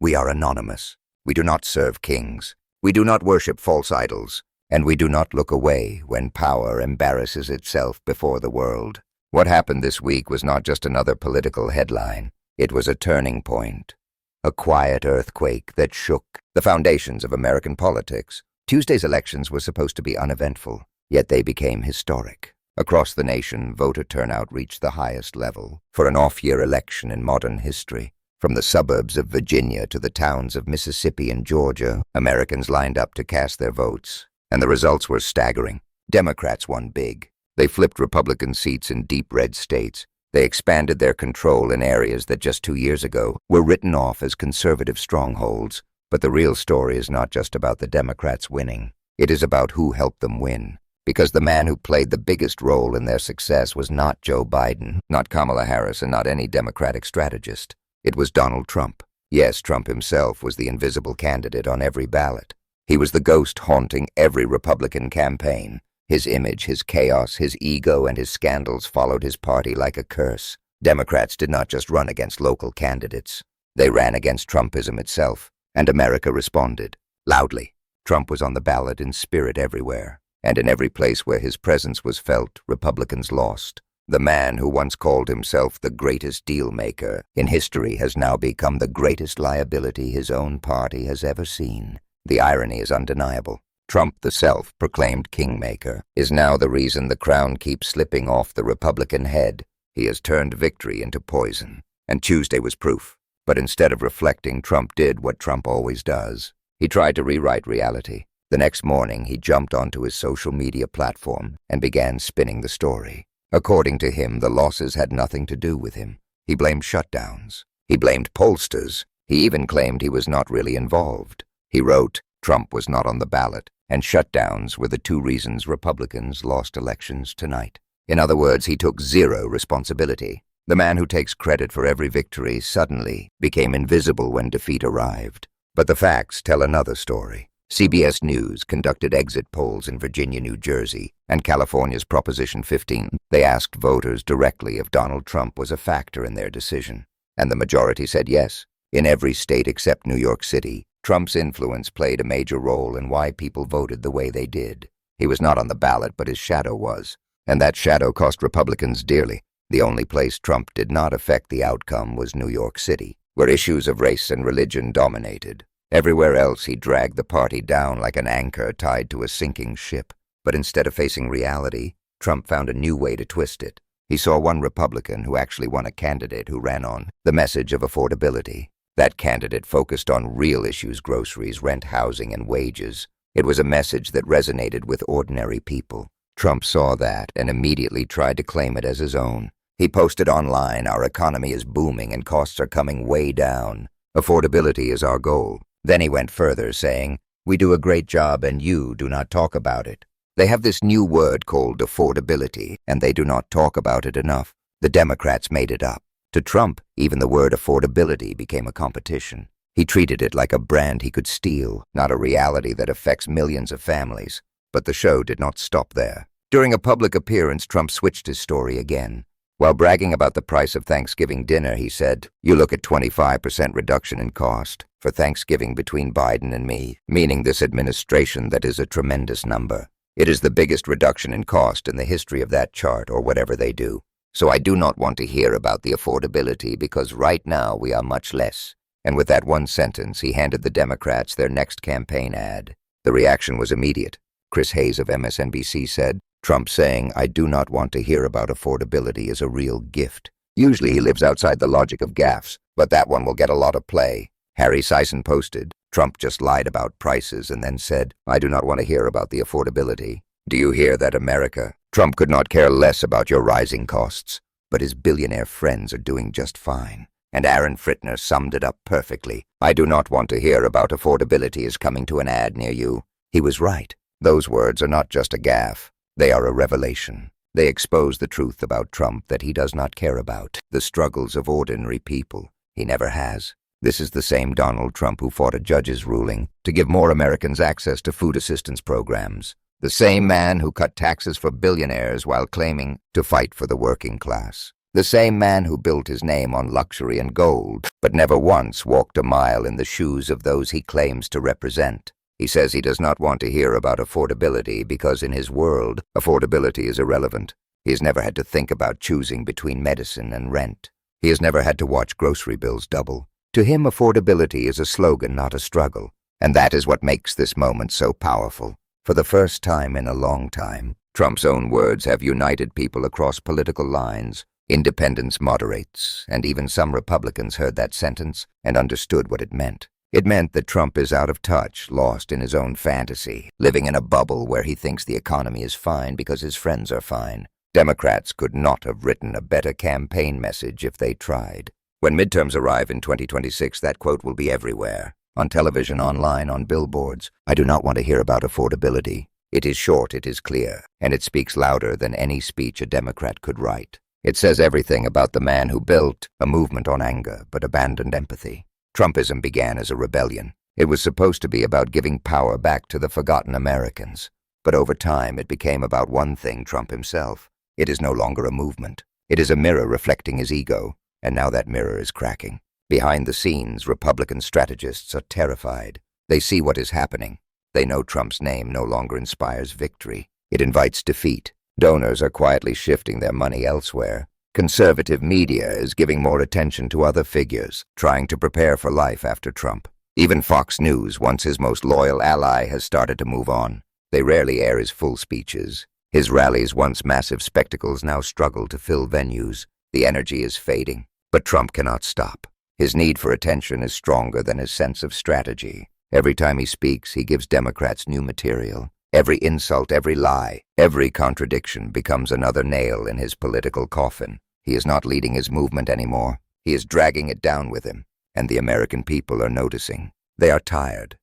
We are anonymous. We do not serve kings. We do not worship false idols. And we do not look away when power embarrasses itself before the world. What happened this week was not just another political headline. It was a turning point. A quiet earthquake that shook the foundations of American politics. Tuesday's elections were supposed to be uneventful, yet they became historic. Across the nation, voter turnout reached the highest level for an off-year election in modern history. From the suburbs of Virginia to the towns of Mississippi and Georgia, Americans lined up to cast their votes. And the results were staggering. Democrats won big. They flipped Republican seats in deep red states. They expanded their control in areas that just 2 years ago were written off as conservative strongholds. But the real story is not just about the Democrats winning. It is about who helped them win. Because the man who played the biggest role in their success was not Joe Biden, not Kamala Harris, and not any Democratic strategist. It was Donald Trump. Yes, Trump himself was the invisible candidate on every ballot. He was the ghost haunting every Republican campaign. His image, his chaos, his ego, and his scandals followed his party like a curse. Democrats did not just run against local candidates. They ran against Trumpism itself, and America responded. Loudly. Trump was on the ballot in spirit everywhere. And in every place where his presence was felt, Republicans lost. The man who once called himself the greatest deal-maker in history has now become the greatest liability his own party has ever seen. The irony is undeniable. Trump, the self-proclaimed kingmaker, is now the reason the crown keeps slipping off the Republican head. He has turned victory into poison. And Tuesday was proof. But instead of reflecting, Trump did what Trump always does. He tried to rewrite reality. The next morning, he jumped onto his social media platform and began spinning the story. According to him, the losses had nothing to do with him. He blamed shutdowns. He blamed pollsters. He even claimed he was not really involved. He wrote, Trump was not on the ballot, and shutdowns were the 2 reasons Republicans lost elections tonight. In other words, he took zero responsibility. The man who takes credit for every victory suddenly became invisible when defeat arrived. But the facts tell another story. CBS News conducted exit polls in Virginia, New Jersey, and California's Proposition 15. They asked voters directly if Donald Trump was a factor in their decision. And the majority said yes. In every state except New York City, Trump's influence played a major role in why people voted the way they did. He was not on the ballot, but his shadow was. And that shadow cost Republicans dearly. The only place Trump did not affect the outcome was New York City, where issues of race and religion dominated. Everywhere else, he dragged the party down like an anchor tied to a sinking ship. But instead of facing reality, Trump found a new way to twist it. He saw one Republican who actually won a candidate who ran on the message of affordability. That candidate focused on real issues: groceries, rent, housing, and wages. It was a message that resonated with ordinary people. Trump saw that and immediately tried to claim it as his own. He posted online, "Our economy is booming and costs are coming way down. Affordability is our goal." Then he went further, saying, "We do a great job and you do not talk about it." They have this new word called affordability, and they do not talk about it enough. The Democrats made it up. To Trump, even the word affordability became a competition. He treated it like a brand he could steal, not a reality that affects millions of families. But the show did not stop there. During a public appearance, Trump switched his story again. While bragging about the price of Thanksgiving dinner, he said, "You look at 25% reduction in cost for Thanksgiving between Biden and me," meaning this administration. That is a tremendous number. It is the biggest reduction in cost in the history of that chart, or whatever they do. So I do not want to hear about the affordability because right now we are much less. And with that one sentence, he handed the Democrats their next campaign ad. The reaction was immediate. Chris Hayes of MSNBC said, "Trump saying, 'I do not want to hear about affordability' is a real gift." Usually he lives outside the logic of gaffes, but that one will get a lot of play. Harry Sison posted, "Trump just lied about prices and then said, 'I do not want to hear about the affordability.' Do you hear that, America? Trump could not care less about your rising costs, but his billionaire friends are doing just fine." And Aaron Frittner summed it up perfectly. "I do not want to hear about affordability is coming to an ad near you." He was right. Those words are not just a gaffe. They are a revelation. They expose the truth about Trump that he does not care about, the struggles of ordinary people. He never has. This is the same Donald Trump who fought a judge's ruling to give more Americans access to food assistance programs. The same man who cut taxes for billionaires while claiming to fight for the working class. The same man who built his name on luxury and gold, but never once walked a mile in the shoes of those he claims to represent. He says he does not want to hear about affordability because in his world, affordability is irrelevant. He has never had to think about choosing between medicine and rent. He has never had to watch grocery bills double. To him, affordability is a slogan, not a struggle. And that is what makes this moment so powerful. For the first time in a long time, Trump's own words have united people across political lines. Independents, moderates, and even some Republicans heard that sentence and understood what it meant. It meant that Trump is out of touch, lost in his own fantasy, living in a bubble where he thinks the economy is fine because his friends are fine. Democrats could not have written a better campaign message if they tried. When midterms arrive in 2026, that quote will be everywhere. On television, online, on billboards. I do not want to hear about affordability. It is short, it is clear, and it speaks louder than any speech a Democrat could write. It says everything about the man who built a movement on anger but abandoned empathy. Trumpism began as a rebellion. It was supposed to be about giving power back to the forgotten Americans. But over time, it became about one thing, Trump himself. It is no longer a movement. It is a mirror reflecting his ego, and now that mirror is cracking. Behind the scenes, Republican strategists are terrified. They see what is happening. They know Trump's name no longer inspires victory. It invites defeat. Donors are quietly shifting their money elsewhere. Conservative media is giving more attention to other figures, trying to prepare for life after Trump. Even Fox News, once his most loyal ally, has started to move on. They rarely air his full speeches. His rallies, once massive spectacles, now struggle to fill venues. The energy is fading, but Trump cannot stop. His need for attention is stronger than his sense of strategy. Every time he speaks, he gives Democrats new material. Every insult, every lie, every contradiction becomes another nail in his political coffin. He is not leading his movement anymore. He is dragging it down with him, and the American people are noticing. They are tired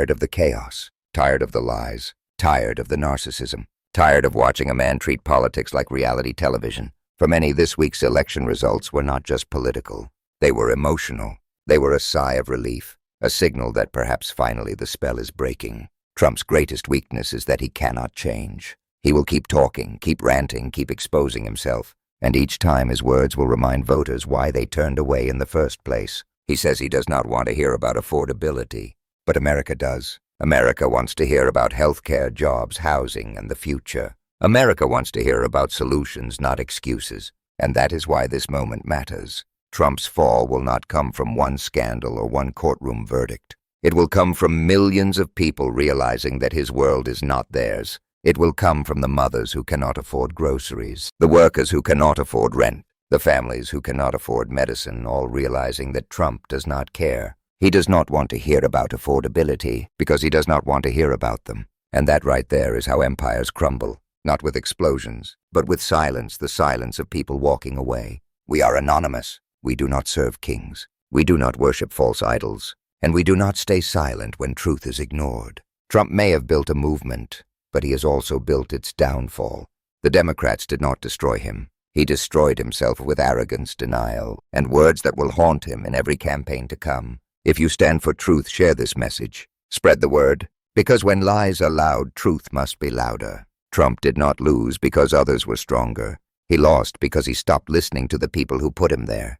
of the chaos, tired of the lies, tired of the narcissism, tired of watching a man treat politics like reality television. For many, this week's election results were not just political. They were emotional. They were a sigh of relief, a signal that perhaps finally the spell is breaking. Trump's greatest weakness is that he cannot change. He will keep talking, keep ranting, keep exposing himself, and each time his words will remind voters why they turned away in the first place. He says he does not want to hear about affordability, but America does. America wants to hear about healthcare, jobs, housing, and the future. America wants to hear about solutions, not excuses, and that is why this moment matters. Trump's fall will not come from one scandal or one courtroom verdict. It will come from millions of people realizing that his world is not theirs. It will come from the mothers who cannot afford groceries, the workers who cannot afford rent, the families who cannot afford medicine, all realizing that Trump does not care. He does not want to hear about affordability because he does not want to hear about them. And that right there is how empires crumble, not with explosions, but with silence, the silence of people walking away. We are anonymous. We do not serve kings. We do not worship false idols. And we do not stay silent when truth is ignored. Trump may have built a movement, but he has also built its downfall. The Democrats did not destroy him. He destroyed himself with arrogance, denial, and words that will haunt him in every campaign to come. If you stand for truth, share this message. Spread the word, because when lies are loud, truth must be louder. Trump did not lose because others were stronger. He lost because he stopped listening to the people who put him there.